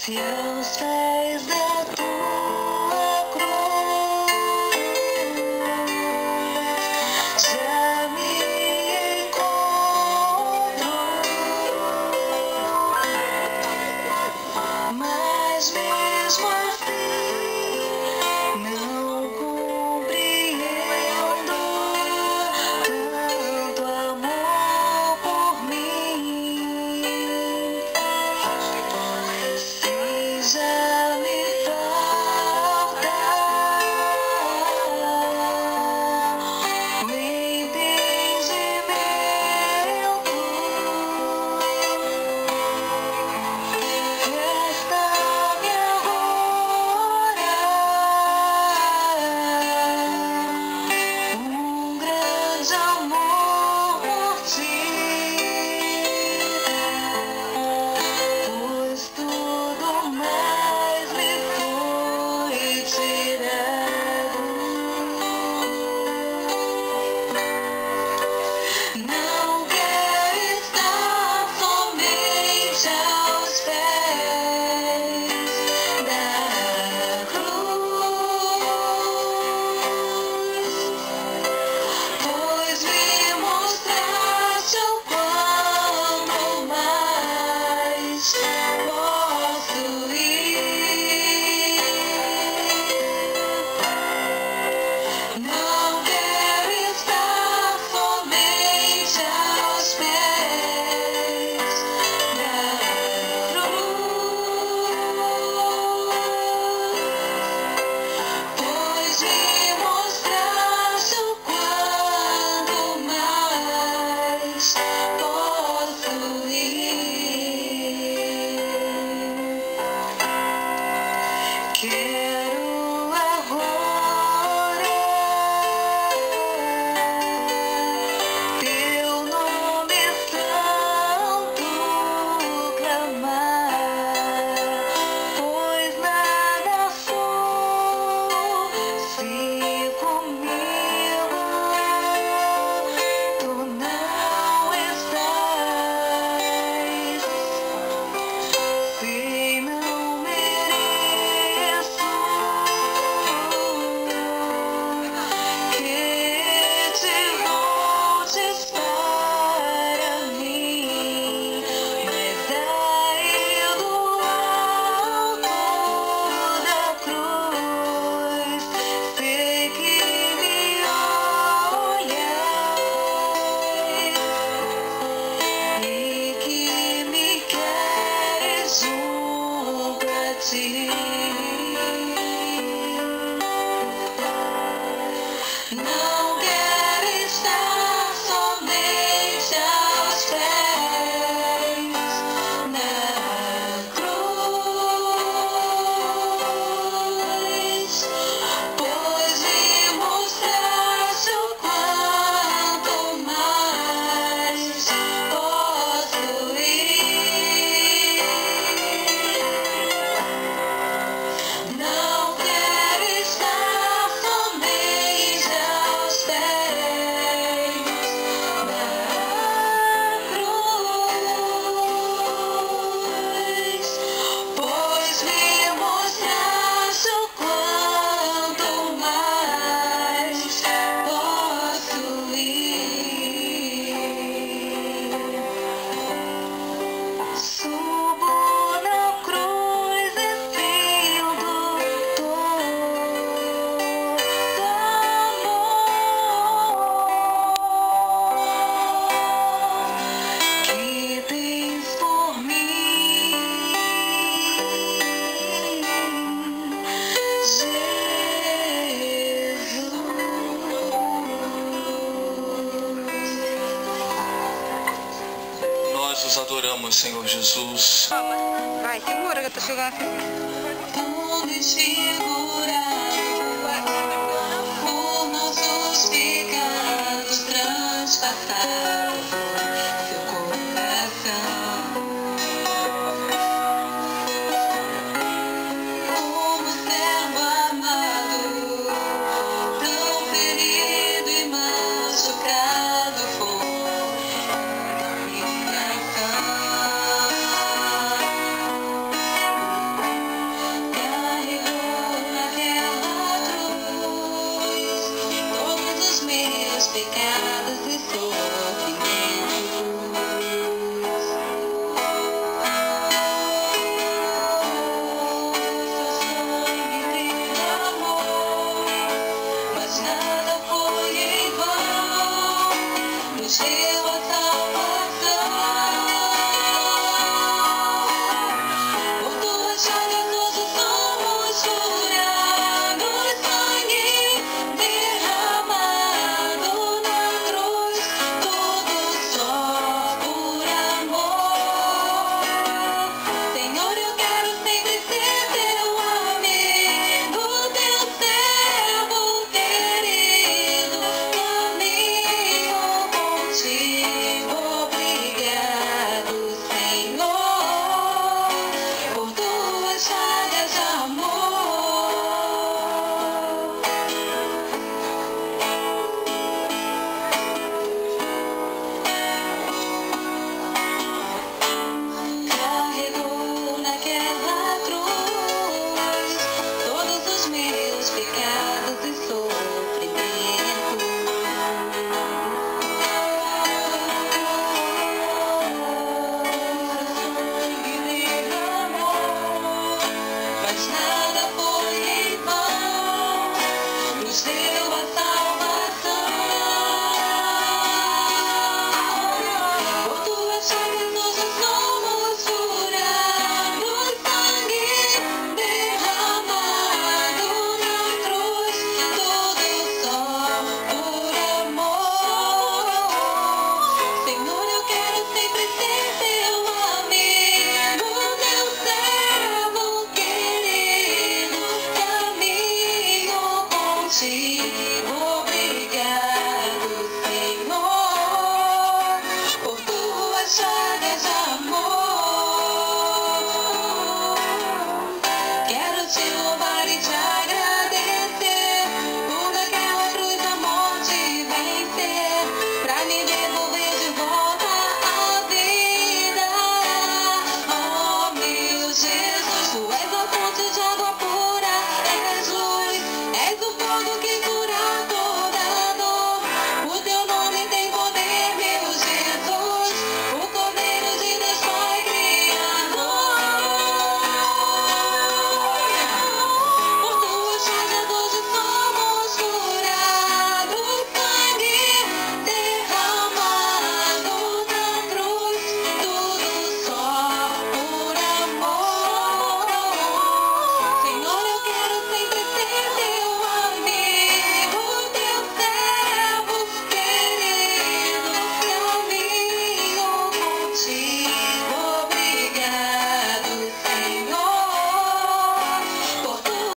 Se aos pés da tua cruz já me encontro, mas mesmo assim não compreendo tanto amor por mim. Já me falta o entendimento. Resta-me agora um grande amor por ti, pois tudo mais me foi tirado. Não quero estar somente aos pés da cruz, pois me mostraste o quanto mais posso ir. Não quero estar somente aos pés da cruz, pois me mostraste o quanto mais posso ir. Quero agora teu nome santo clamar, pois nada sou se comigo tu não estás. Se não mereço que te voltes para mim, mas aí do alto da cruz sei que me olhas e que me queres junto a ti. Não quero estar somente aos pés da cruz, pois me mostraste o quanto mais posso ir. Não quero estar somente aos pés da cruz, pois me mostraste o quanto mais posso ir. Subo na cruz e sinto todo amor que tens por mim, Jesus. Nós os adoramos, Senhor Jesus. Vai, segura que eu tô chegando. Onde segurado por nossos pecados transpassados.